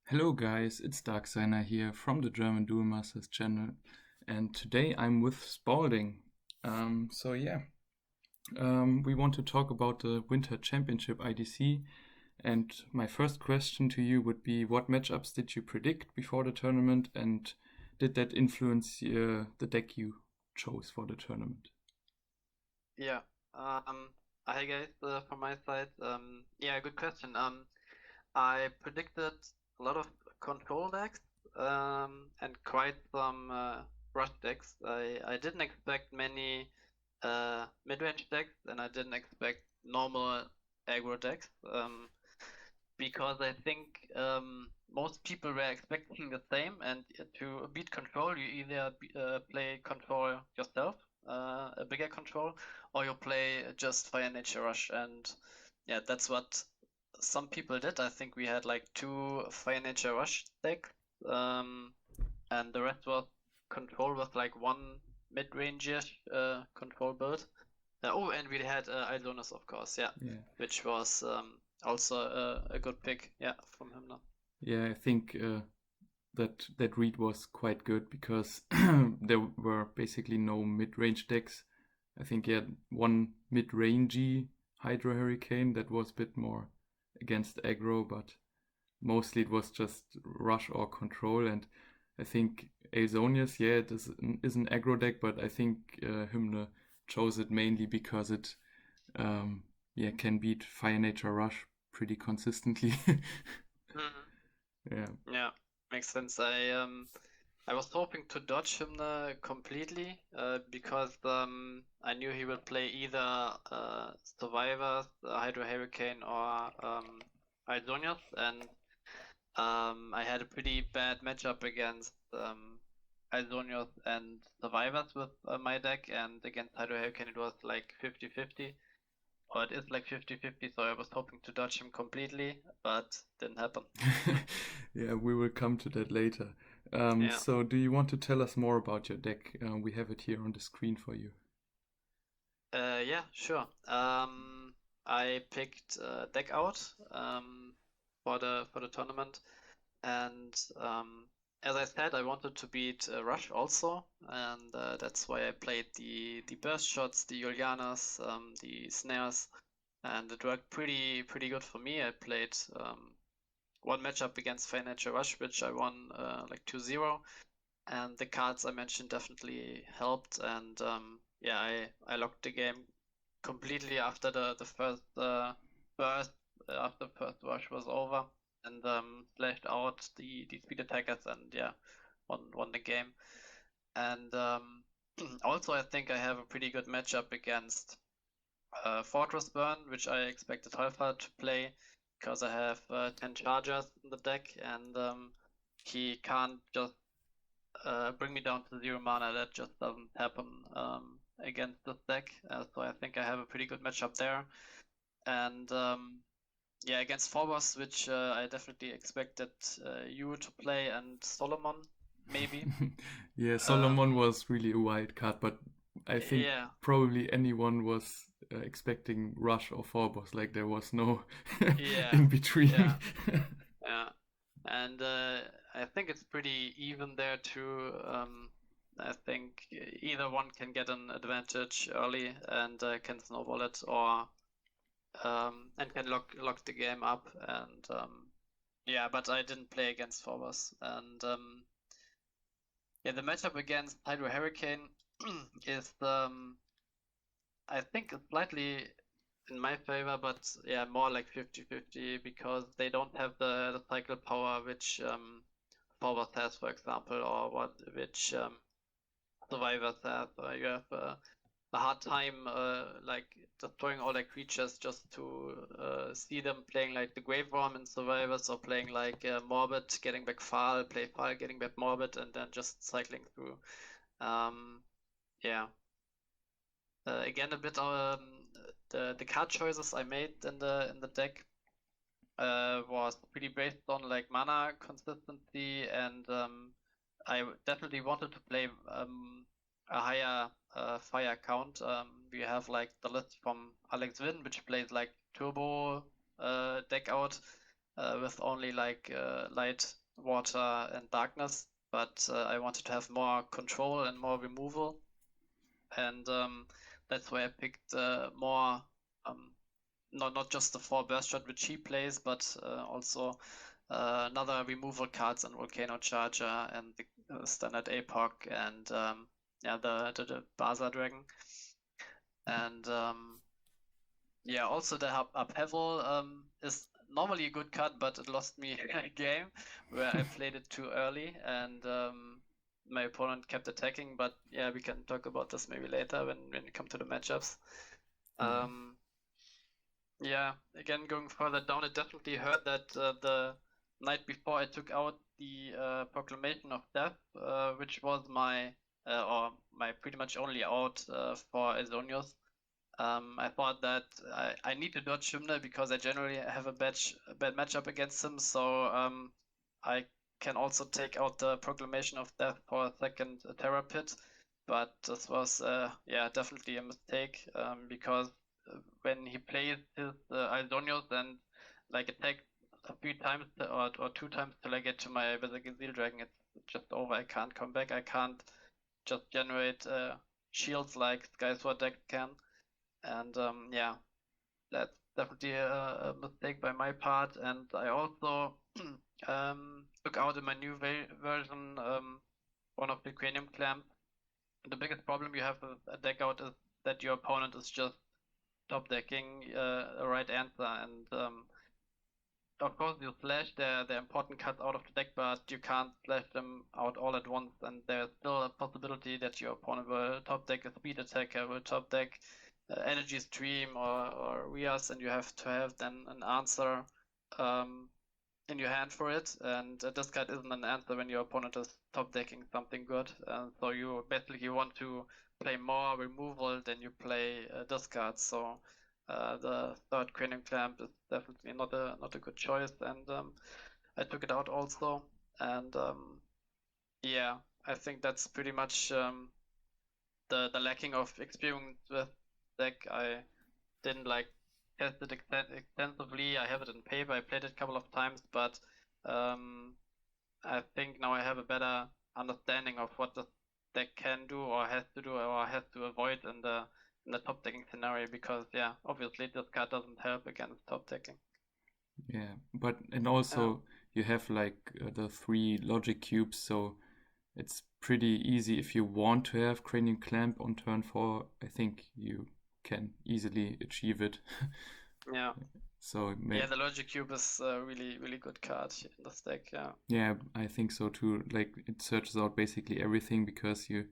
Hello guys, it's Darksigner here from the German Duel Masters channel, and today I'm with Spalding. We want to talk about the Winter Championship IDC, and my first question to you would be, what matchups did you predict before the tournament, and did that influence the deck you chose for the tournament? Yeah. Hi guys, from my side. Yeah, good question. I predicted a lot of control decks, and quite some rush decks. I didn't expect many mid-range decks, and I didn't expect normal aggro decks. Because I think most people were expecting the same, and to beat control, you either play control yourself, a bigger control, or you play just Fire Nature Rush, and yeah, that's what some people did. I think we had like two Fire Nature Rush decks, um, and the rest was control with like one mid-range-ish control build. And we had Idonus, of course, yeah, Yeah. which was also a good pick, yeah, from him now. Yeah, I think that read was quite good because there were basically no mid-range decks. I think he had one mid-rangey Hydro Hurricane that was a bit more against aggro, but mostly it was just rush or control. And I think Azonius, yeah, is an aggro deck, but I think Hymne chose it mainly because it yeah, can beat Fire Nature Rush pretty consistently. Mhm. Yeah. Yeah, makes sense. I was hoping to dodge him completely because I knew he would play either Survivors, Hydro Hurricane, or Idonius, and I had a pretty bad matchup against Isonios and Survivors with my deck, and against Hydro Hurricane it was like 50-50. Or it is like 50-50, so I was hoping to dodge him completely, but didn't happen. Yeah, we will come to that later. Yeah. So, do you want to tell us more about your deck? We have it here on the screen for you. Yeah, sure. I picked deck out for the tournament, and as I said, I wanted to beat Rush also, and that's why I played the burst shots, the Julianas, the snares, and it worked pretty good for me. I played one matchup against Financial Rush, which I won like 2-0, and the cards I mentioned definitely helped. And yeah, I locked the game completely after the first burst, after the first rush was over, and splashed out the speed attackers, and yeah, won the game. And also, I think I have a pretty good matchup against Fortress Burn, which I expected Halfa to play because I have 10 chargers in the deck, and he can't just bring me down to 0 mana. That just doesn't happen against this deck. So I think I have a pretty good matchup there. And yeah, against Phobos, which I definitely expected you to play, and Solomon, maybe. Yeah, Solomon Um, was really a wild card, but I think yeah, probably anyone was expecting Rush or Phobos. Like there was no yeah, in between. yeah, yeah. And I think it's pretty even there too. I think either one can get an advantage early and can snowball it, or and can lock the game up. And yeah, but I didn't play against Phobos. And yeah, the matchup against Hydro Hurricane is I think slightly in my favor, but yeah, more like 50-50 because they don't have the cycle power which Phobos has, for example, or which Survivors have. You have a hard time like destroying all their creatures just to see them playing like the Grave Worm in Survivors, or playing like Morbid, getting back Fal, play Fal, getting back Morbid, and then just cycling through. Um, yeah. Again, a bit the card choices I made in the deck was pretty based on like mana consistency, and I definitely wanted to play a higher fire count. We have like the list from Alex Wynn, which plays like turbo deck out, with only like light, water, and darkness. But I wanted to have more control and more removal, and that's why I picked more not just the 4 burst shot which he plays, but also another removal cards on Volcano Charger and the standard APOC and yeah, the Baza Dragon. And yeah, also the Upheaval is normally a good card, but it lost me a game where I played it too early and my opponent kept attacking. But yeah, we can talk about this maybe later when we come to the matchups. Yeah, again, going further down, it definitely hurt that the night before I took out the Proclamation of Death, which was my or my pretty much only out for Azonius. I thought that I need to dodge Shimner because I generally have a bad matchup against him, so I can also take out the Proclamation of Death for a second Terror Pit. But this was yeah, definitely a mistake because when he plays his Aldonios and like attack a few times or 2 times till I get to my Berserker Dragon, it's just over. I can't come back. I can't just generate shields like Skysword deck can. And yeah, that's definitely a mistake by my part. And I also took out in my new version one of the Cranium Clamp. The biggest problem you have with a deck out is that your opponent is just top decking a right answer, and of course you slash the important cards out of the deck, but you can't slash them out all at once, and there's still a possibility that your opponent will top deck a speed attacker, will top deck energy stream or Rias, and you have to have then an answer in your hand for it, and this card isn't an answer when your opponent is top decking something good, so you basically want to play more removal than you play this card. So the third Cranium Clamp is definitely not a good choice, and I took it out also, and yeah, I think that's pretty much the lacking of experience with deck. I didn't like test it extensively. I have it in paper. I played it a couple of times, but I think now I have a better understanding of what the deck can do or has to do or has to avoid in the top decking scenario, because yeah, obviously this card doesn't help against top decking. Yeah, but and also you have like the 3 logic cubes, so it's pretty easy if you want to have Cranium Clamp on turn 4. I think you can easily achieve it. Yeah. So yeah, the Logic Cube is a really good card in this deck. Yeah. Yeah, I think so too. Like it searches out basically everything because you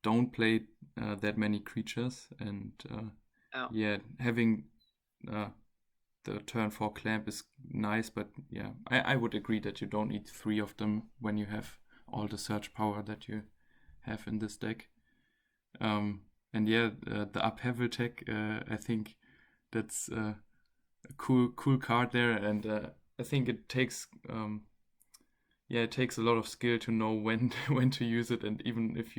don't play that many creatures, and yeah, having the turn 4 clamp is nice, but yeah, I would agree that you don't need 3 of them when you have all the search power that you have in this deck. And yeah, the Upheaval tech, I think that's a cool card there, and I think it takes it takes a lot of skill to know when to use it, and even if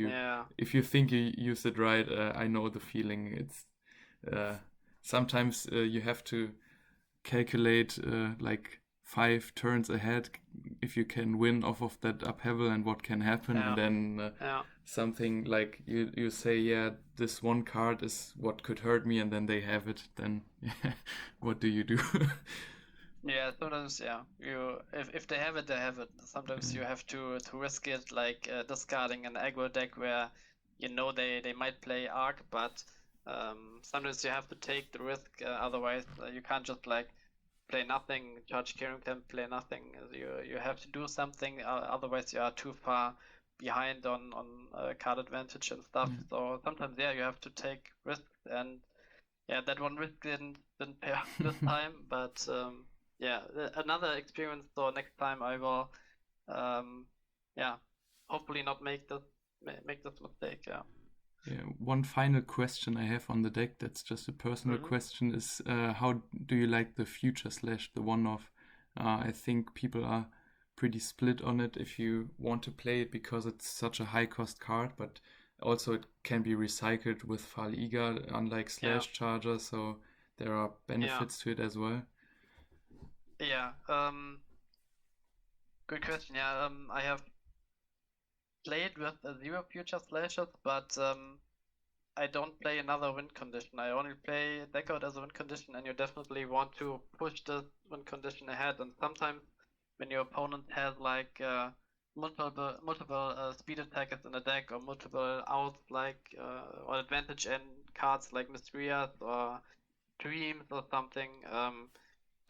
you think you use it right, I know the feeling. It's sometimes you have to calculate like 5 turns ahead if you can win off of that Upheaval and what can happen, and then something like you say, yeah, this one card is what could hurt me, and then they have it, then what do you do? Yeah, sometimes if they have it, they have it. Sometimes you have to risk it, like discarding an aggro deck where you know they might play Arc, but sometimes you have to take the risk. Otherwise, you can't just like play nothing, charge Cranium Clamp, play nothing. You have to do something. Otherwise, you are too far behind on card advantage and stuff. So sometimes, yeah, you have to take risks, and yeah, that one risk didn't pay off this time, but yeah, another experience. So next time I will, hopefully not make this mistake. Yeah. Yeah. One final question I have on the deck, that's just a personal question, is how do you like the Future Slash, the one-off? I think people are pretty split on it if you want to play it because it's such a high-cost card, but also it can be recycled with Fal Iga, unlike Slash Charger, so there are benefits to it as well. Yeah. Good question. Yeah. I have played with zero future slashes, but I don't play another win condition. I only play deck out as a win condition, and you definitely want to push the win condition ahead. And sometimes when your opponent has like multiple speed attackers in a deck, or multiple outs like or advantage end cards like Mysterious or Dreams or something,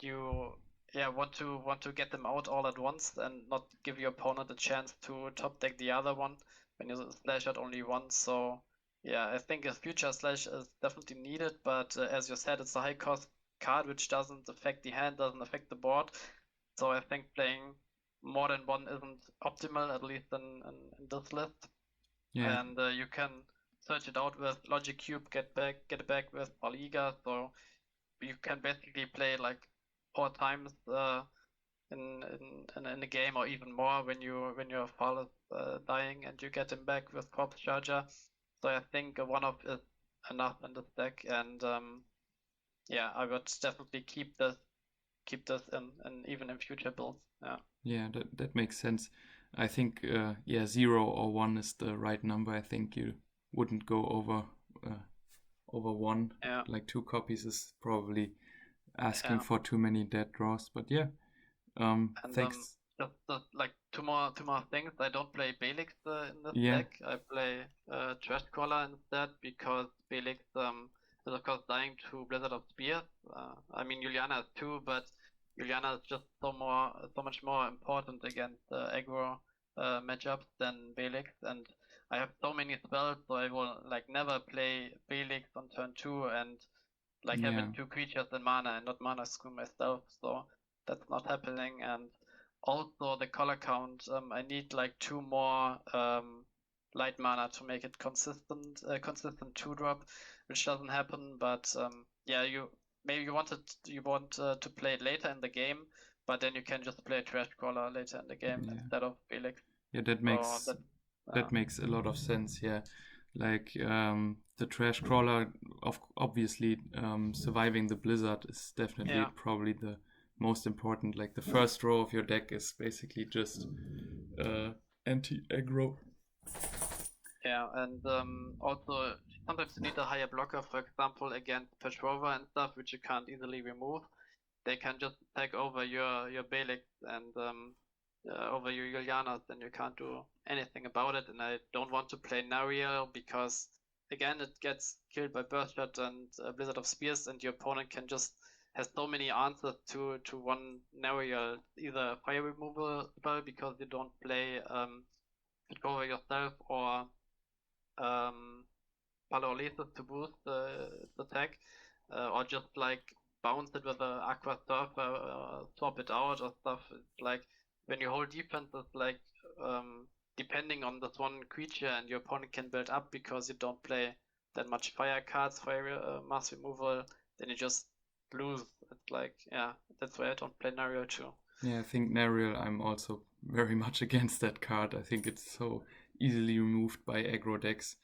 you want to get them out all at once and not give your opponent a chance to top deck the other one when you splash out only once. So yeah, I think a future slash is definitely needed, but as you said, it's a high cost card which doesn't affect the hand, doesn't affect the board. So I think playing more than one isn't optimal, at least in this list. Yeah, And you can search it out with Logic Cube, get it back with Paliga. So you can basically play like 4 times in a game, or even more when your file is dying and you get him back with Corpse Charger. So I think a one-off is enough in this deck, and yeah, I would definitely keep this in even in future builds. Yeah. yeah, that makes sense. I think yeah, 0 or 1 is the right number. I think you wouldn't go over 1. Yeah. Like 2 copies is probably asking Yeah. for too many dead draws. But yeah, And thanks. just like two more things. I don't play Belix in this Yeah, deck. I play Trash Caller instead, because Belix is of course dying to Blizzard of Spears. I mean Juliana is too, but Juliana is just so much more important against aggro matchups than Belix. And I have so many spells, so I will like never play Belix on turn 2 and like yeah, having 2 creatures in mana and not mana screw myself. So that's not happening. And also the color count, I need like 2 more light mana to make it consistent 2-drop, which doesn't happen. But yeah, you want to play it later in the game, but then you can just play Trash Caller later in the game yeah, instead of Felix. yeah. That So makes that makes a lot of sense. Yeah, like the trash crawler, obviously surviving the blizzard is definitely yeah. probably the most important. Like the first row of your deck is basically just anti-aggro. Yeah, and also sometimes you need a higher blocker, for example, against Petrova and stuff, which you can't easily remove. They can just take over your Belix and over your Julianas, and you can't do anything about it. And I don't want to play Nariel because, again, it gets killed by Burst Shot and Blizzard of Spears, and your opponent can just has so many answers to one Nariel, either fire removal spell because you don't play Petrova yourself, or Palolesis to boost its attack, or just like bounce it with a Aqua Surfer, swap it out or stuff. It's like when you hold defense, it's like depending on this one creature, and your opponent can build up because you don't play that much fire cards, fire mass removal, then you just lose. It's like, yeah, that's why I don't play Nario too. Yeah, I think Nariel, I'm also very much against that card. I think it's so easily removed by aggro decks.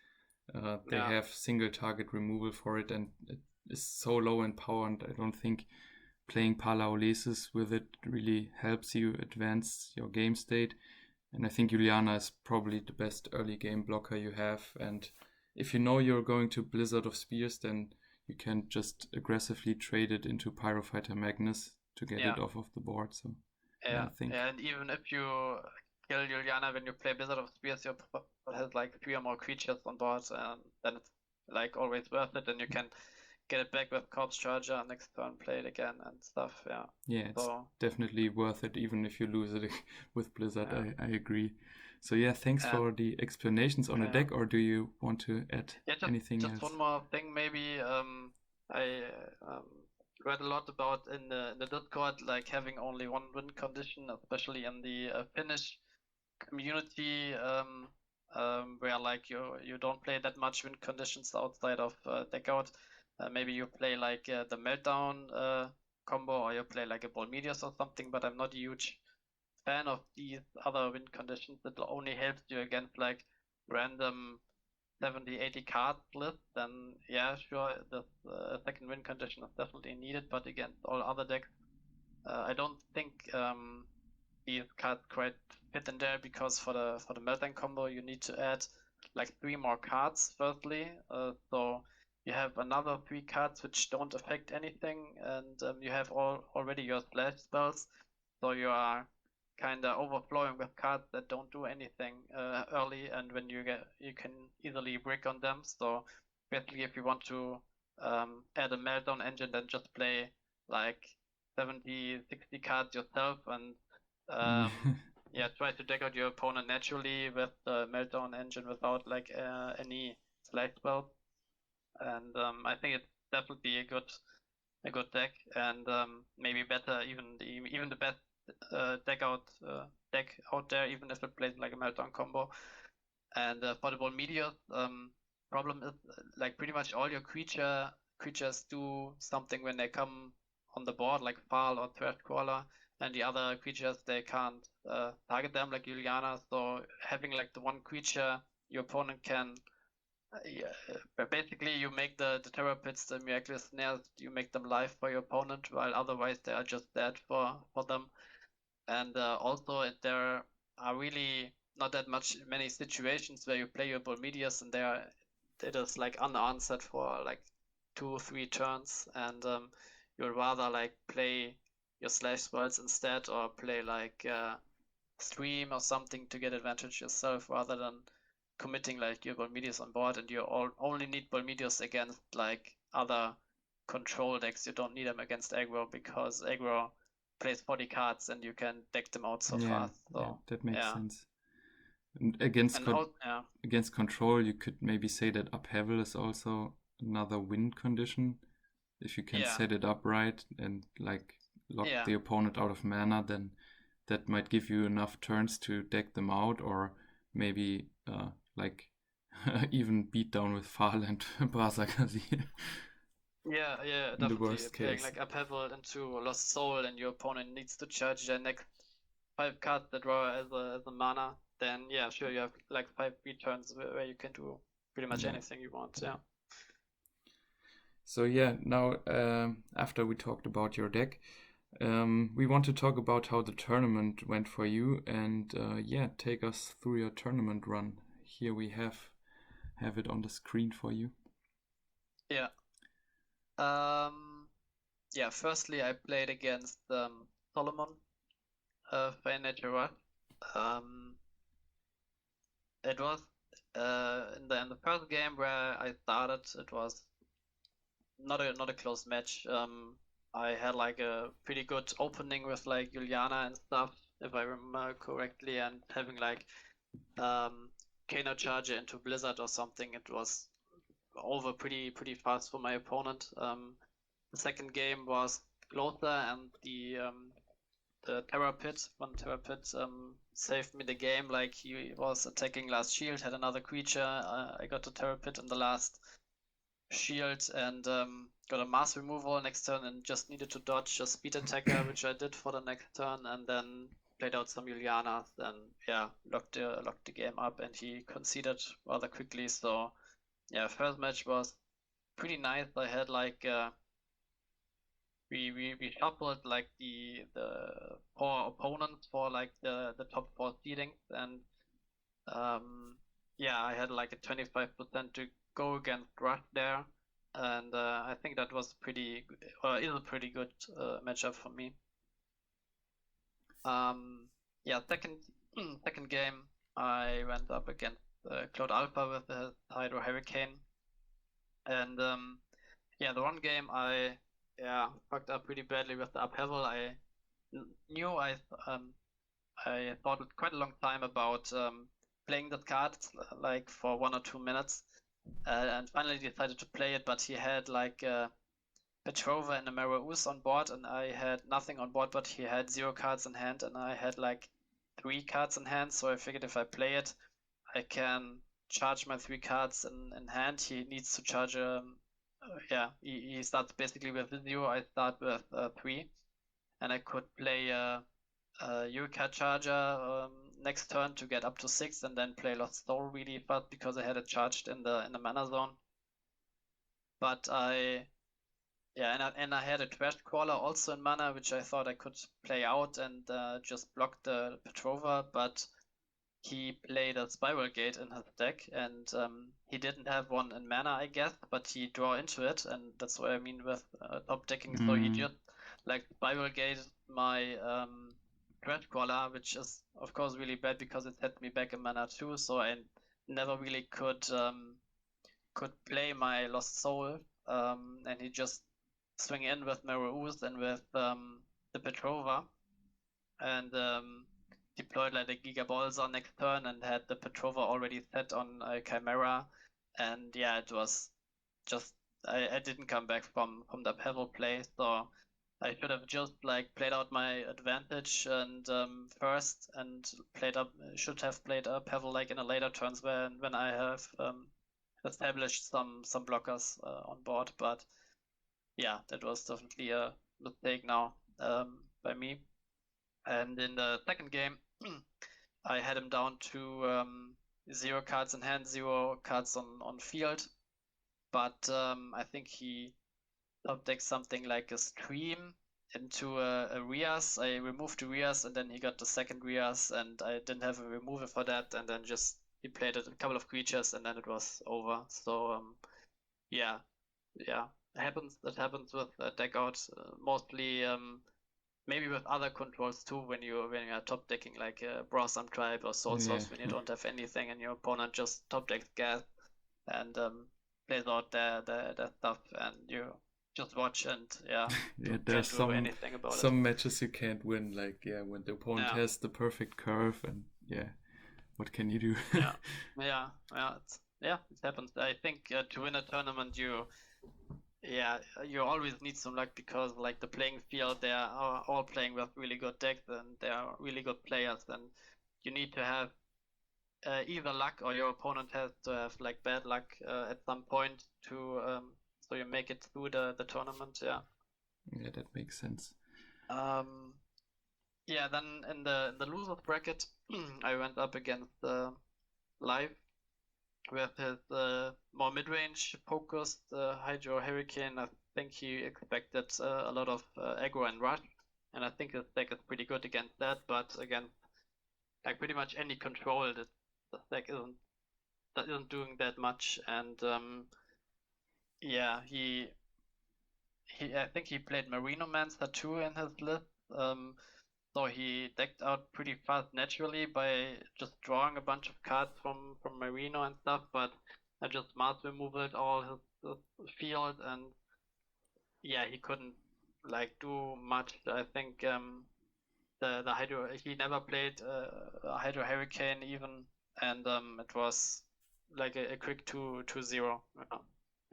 They Yeah. have single target removal for it, and it is so low in power, and I don't think playing Palaolesis with it really helps you advance your game state. And I think Juliana is probably the best early game blocker you have. And if you know you're going to Blizzard of Spears, then you can just aggressively trade it into Pyrofighter Magnus to get Yeah. it off of the board. So Yeah, I think and even if you kill Juliana when you play Blizzard of Spears, your opponent has like 3 or more creatures on board, and then it's like always worth it, and you can get it back with Corpse Charger next turn, play it again and stuff. Yeah. yeah, it's So definitely worth it, even if you lose it with Blizzard. yeah. I agree. So yeah, thanks And for the explanations on the yeah. deck. Or do you want to add Yeah, anything just else? one more thing maybe. I read a lot about in the Discord, like having only one win condition, especially in the Finnish community, where like you don't play that much win conditions outside of deck out. Maybe you play like the Meltdown combo, or you play like a Bolmedius or something, but I'm not a huge fan of these other win conditions. It only helps you against like random 70, 80 card list, then yeah, sure, the second win condition is definitely needed, but against all other decks, I don't think these cards quite fit in there, because for the Meltdown combo you need to add like 3 more cards firstly. So you have another 3 cards which don't affect anything, and you have already your splash spells, so you are kind of overflowing with cards that don't do anything early, and when you can easily brick on them. So basically, if you want to add a Meltdown engine, then just play like 70, 60 cards yourself, and yeah, try to deck out your opponent naturally with the Meltdown engine without like any slash spells. And I think it's definitely a good deck, and maybe better even the best deck out there, even if it plays like a Meltdown combo. And for the Volmeteors, problem is like pretty much all your creatures do something when they come on the board, like Phal or Thresh Crawler, and the other creatures they can't target them, like Juliana. So having like the one creature your opponent can basically you make the terror pits, the miraculous snares, you make them live for your opponent, while otherwise they are just dead for them. And also there are really not that many situations where you play your Volmeteors and it is like unanswered for like 2-3 turns, and you'd rather like play your slash spells instead, or play like stream or something to get advantage yourself, rather than committing like your Volmeteors on board, and you only need Volmeteors against like other control decks. You don't need them against aggro, because aggro plays 40 cards and you can deck them out so fast. So yeah, that makes yeah. sense. And against Yeah. against control, you could maybe say that upheaval is also another win condition. If you can Yeah. set it up right and like lock Yeah. the opponent out of mana, then that might give you enough turns to deck them out, or maybe like even beat down with Phal and Brasakazi. Yeah, In the definitely. worst Playing case. like Upheaval into Lost Soul, and your opponent needs to charge their next 5 cards that draw as a mana, then yeah, sure, you have like 5 beat turns where you can do pretty much anything you want. Yeah. So yeah, now after we talked about your deck, we want to talk about how the tournament went for you, and yeah, take us through your tournament run. Here we have it on the screen for you. Yeah. Yeah. Firstly, I played against Solomon, Fey Nature Rush. It was in the first game where I started, it was not a close match. I had like a pretty good opening with like Juliana and stuff, if I remember correctly, and having like Kano Charger into Blizzard or something. It was over pretty fast for my opponent. The second game was closer, and the Terror Pit, one Terror Pit, saved me the game. Like he was attacking last shield, had another creature. I got the Terror Pit in the last shield, and got a mass removal next turn, and just needed to dodge a speed attacker, which I did for the next turn, and then played out some Juliana, and yeah, locked the game up, and he conceded rather quickly. So yeah, first match was pretty nice. I had like we shuffled like the 4 opponents for like the top 4 seedings, and yeah, I had like a 25% to go against Rush there, and I think that was is a pretty good matchup for me. Yeah, second game I went up against Cloud Alpha with the Hydro Hurricane, and yeah, the one game I fucked up pretty badly with the Upheaval. I knew I thought quite a long time about playing that card, like for 1 or 2 minutes, and finally decided to play it. But he had like Petrova and a Meraus on board, and I had nothing on board, but he had 0 cards in hand, and I had like 3 cards in hand. So I figured if I play it, I can charge my 3 cards in hand. He needs to charge yeah, he starts basically with 0. I start with 3, and I could play Eureka Charger next turn to get up to 6, and then play Lost Soul really fast because I had it charged in the mana zone. But Yeah, and I had a Trash Crawler also in mana, which I thought I could play out and just block the Petrova, but he played a Spiral Gate in his deck, and he didn't have one in mana, I guess, but he draw into it, and that's what I mean with top decking. So he just like Spiral Gate my Trash Crawler, which is of course really bad because it set me back in mana too, so I never really could play my Lost Soul, and he just swing in with Mirror Ooze and with the Petrova, and deployed like a Giga Balza next turn and had the Petrova already set on Chimera, and yeah, it was just I didn't come back from the Pebble play, so I should have just like played out my advantage and first, and should have played a Pebble like in a later turns when I have established some blockers on board, but yeah, that was definitely a mistake now by me. And in the second game, I had him down to 0 cards in hand, 0 cards on field, but I think he top decked something like a Stream into a Rias. I removed the Rias, and then he got the second Rias, and I didn't have a removal for that, and then just he played a couple of creatures, and then it was over. So yeah, that happens with deck out mostly. Maybe with other controls too, when you are top decking like Brosam Tribe or Soul Source, when you don't have anything and your opponent just top decks gas and plays out their stuff, and you just watch and Yeah, can't there's do anything about it. some matches you can't win, like when the opponent Yeah. has the perfect curve, and what can you do? It happens. I think to win a tournament, you always need some luck, because like the playing field, they are all playing with really good decks and they are really good players, and you need to have either luck or your opponent has to have like bad luck at some point to so you make it through the tournament. Yeah. Yeah, that makes sense. Then in the losers bracket, I went up against Live with his more mid-range focused Hydro Hurricane. I think he expected a lot of aggro and rush, and I think his deck is pretty good against that. But again, like pretty much any control, the deck isn't doing that much. And he I think he played Marinomancer too in his list. So he decked out pretty fast naturally by just drawing a bunch of cards from Marino and stuff, but I just mass removaled all his field, and he couldn't like do much. I think the Hydro, he never played a Hydro Hurricane even, and it was like a quick 2-0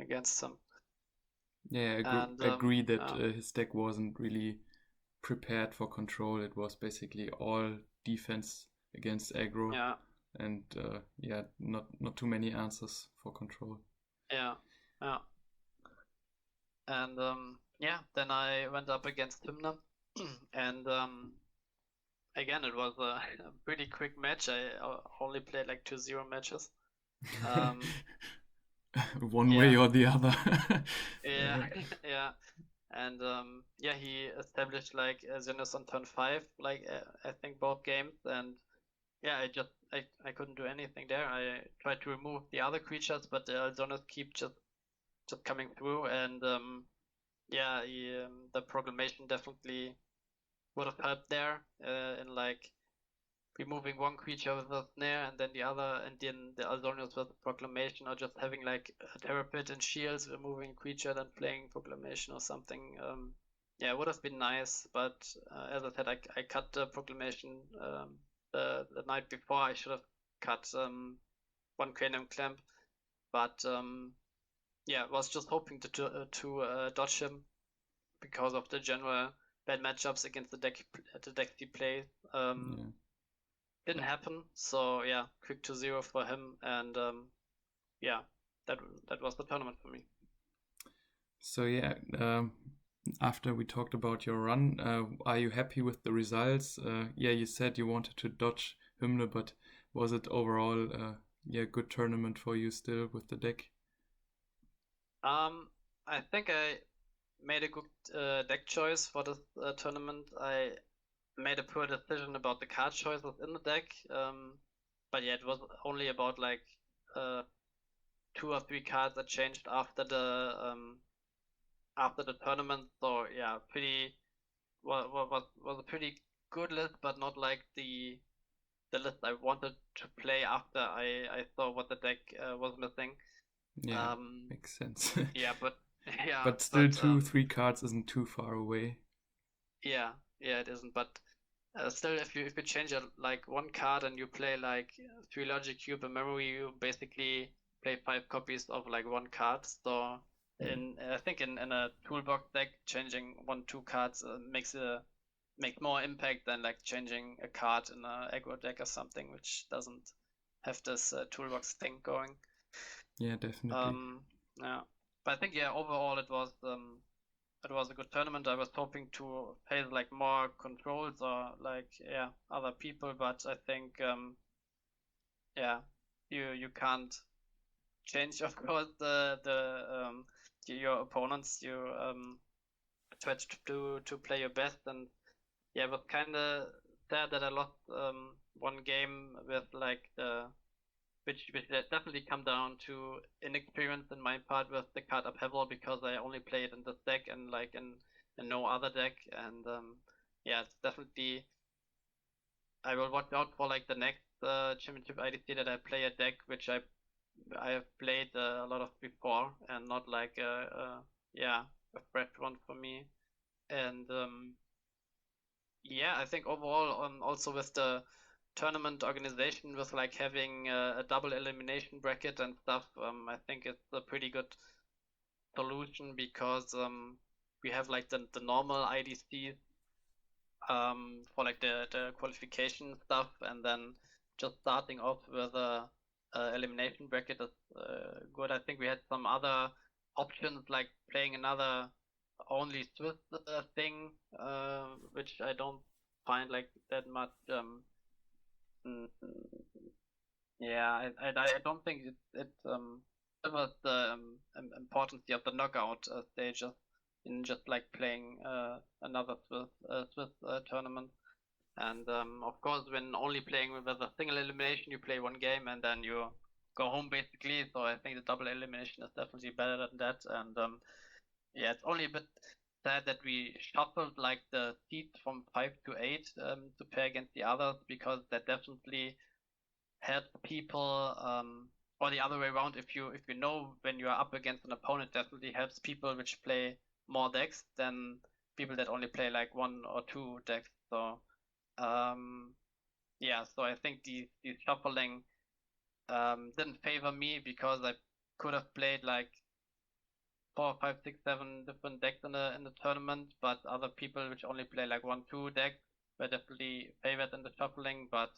against him. Yeah, I agree that his deck wasn't really prepared for control. It was basically all defense against aggro. Yeah. And not too many answers for control. Yeah. And then I went up against Hymna, and again it was a pretty quick match. I only played like 2-0 matches. One way or the other. Yeah. And he established like Xenos on turn 5, like I think both games, and I couldn't do anything there. I tried to remove the other creatures, but the Xenos keep just coming through, and the proclamation definitely would have helped there in like removing one creature with a snare and then the other, and then the Aldonius with proclamation, or just having like a Terror Pit and shields, removing a creature, then playing proclamation or something. It would have been nice, but as I said, I cut the proclamation the night before. I should have cut one Cranium Clamp, but was just hoping to dodge him because of the general bad matchups against the deck he plays. Didn't happen, so quick 2-0 for him, and that was the tournament for me. So after we talked about your run, are you happy with the results? You said you wanted to dodge Hymne, but was it overall good tournament for you still with the deck? I think made a good deck choice for this tournament. I made a poor decision about the card choices in the deck, but yeah, it was only about like 2 or 3 cards that changed after the tournament. So yeah, was a pretty good list, but not like the list I wanted to play after I saw what the deck was missing. Yeah, Um, makes sense. yeah, but yeah, But still, but 2, 3 cards isn't too far away. yeah, yeah, it isn't. But still, if you change like one card and you play like 3 Logic Cube and Memory, you basically play 5 copies of like one card. So Yeah, I think in a toolbox deck, changing 1, 2 cards makes more impact than like changing a card in a aggro deck or something, which doesn't have this toolbox thing going. yeah, definitely. Um, yeah, but I think yeah, overall it was a good tournament. I was hoping to face like more controls or like yeah other people, but I think yeah you can't change of course your opponents. You try to play your best, and yeah, it was kind of sad that I lost one game with like the which definitely come down to inexperience in my part with the card upheaval, because I only play it in this deck and like in no other deck. And yeah, it's definitely I will watch out for like the next championship IDC that I play a deck which I have played a lot of before, and not like yeah a fresh one for me. And yeah, I think overall also with the tournament organization, with like having a double elimination bracket and stuff, I think it's a pretty good solution, because we have like the normal IDCs for like the qualification stuff, and then just starting off with a elimination bracket is good. I think we had some other options like playing another only Swiss thing, which I don't find like that much. Mm, yeah, I don't think it was the importance of the knockout stages in just like playing another Swiss tournament. And of course, when only playing with a single elimination, you play one game and then you go home basically. So I think the double elimination is definitely better than that. And yeah, it's only a bit sad that we shuffled like the seats from 5 to 8 to pair against the others, because that definitely helps people. Or the other way around, if you know when you are up against an opponent, definitely helps people which play more decks than people that only play like 1 or 2 decks. So yeah, so I think the shuffling didn't favor me, because I could have played like 4, 5, 6, 7 different decks in the tournament, but other people which only play like 1, 2 decks were definitely favored in the shuffling. But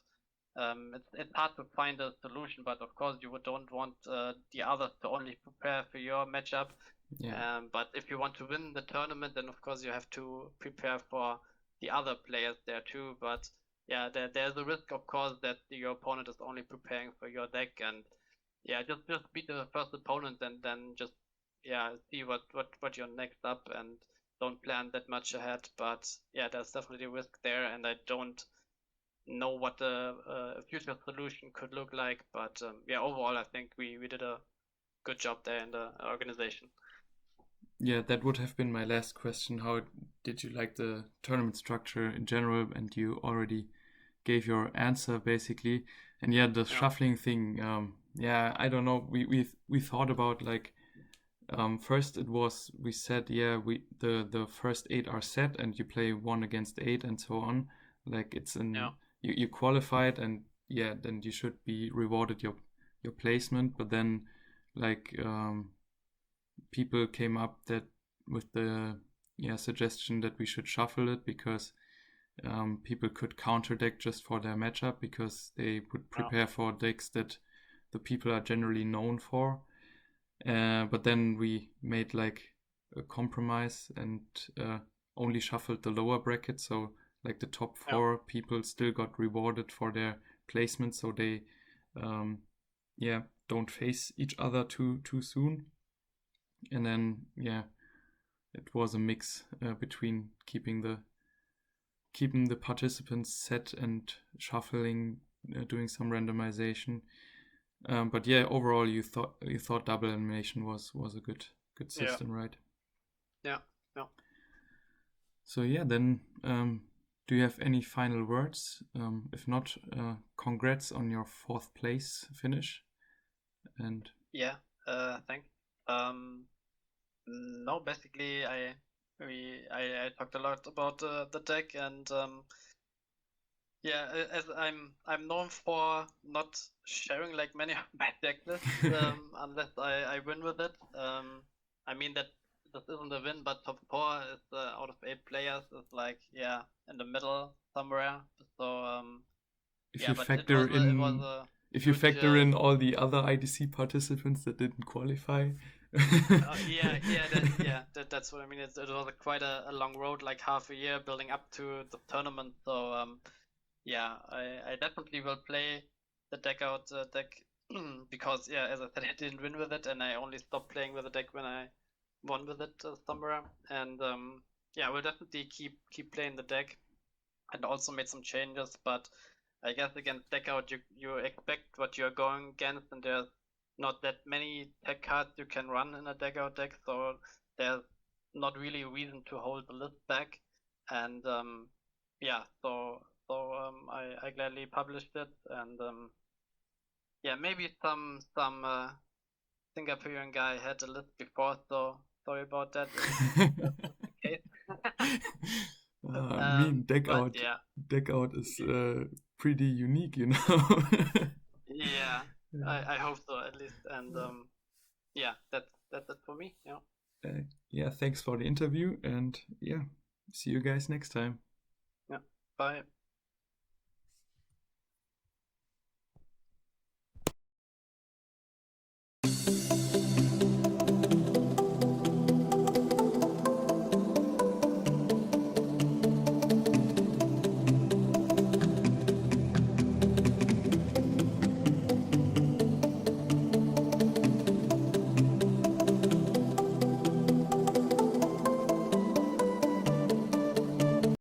it's hard to find a solution. But of course, you don't want the others to only prepare for your matchup. Yeah, But if you want to win the tournament, then of course you have to prepare for the other players there too. But yeah, there's a risk, of course, that your opponent is only preparing for your deck, and yeah, just beat the first opponent, and then just yeah see what you're next up, and don't plan that much ahead. But yeah, there's definitely a risk there, and I don't know what the future solution could look like. But yeah, overall, I think we did a good job there in the organization. yeah, that would have been my last question. How did you like the tournament structure in general? And you already gave your answer basically. And yeah, the Yeah, shuffling thing. Yeah, I don't know. We thought about like first it was we said yeah the first 8 are set and you play 1 against 8 and so on. Like it's yeah, an you qualified and yeah then you should be rewarded your placement. But then like people came up that with the yeah suggestion that we should shuffle it because people could counter deck just for their matchup because they would yeah, prepare for decks that the people are generally known for. But then we made like a compromise and only shuffled the lower bracket. So like the top yeah, 4 people still got rewarded for their placement, so they um, yeah don't face each other too soon. And then yeah, it was a mix between keeping the participants set and shuffling, doing some randomization. But yeah, overall you thought double elimination was a good system, right? Yeah. So yeah, then do you have any final words? If not, congrats on your 4th place finish. And yeah, thanks. No, basically I talked a lot about the deck, and yeah, as I'm known for not sharing like many of my deck lists unless I win with it. I mean that this isn't a win, but top 4 is out of 8 players is like in the middle somewhere. So if yeah, you but factor it was a if you good, factor in all the other IDC participants that didn't qualify. That's what I mean. It was quite a long road, like half a year building up to the tournament. So yeah, I definitely will play the deck out deck because as I said, I didn't win with it, and I only stopped playing with the deck when I won with it somewhere. And yeah, we'll definitely keep playing the deck, and also made some changes. But I guess against deck out, you expect what you're going against, and there's not that many tech cards you can run in a deck out deck, so there's not really a reason to hold the list back. And yeah, so I gladly published it, and yeah, maybe some Singaporean guy had a list before, so sorry about that. If that's the case. I mean, deck out is pretty unique, you know. Yeah, I hope so at least, and yeah, that's it for me. Yeah, thanks for the interview, and yeah, see you guys next time. Yeah, bye.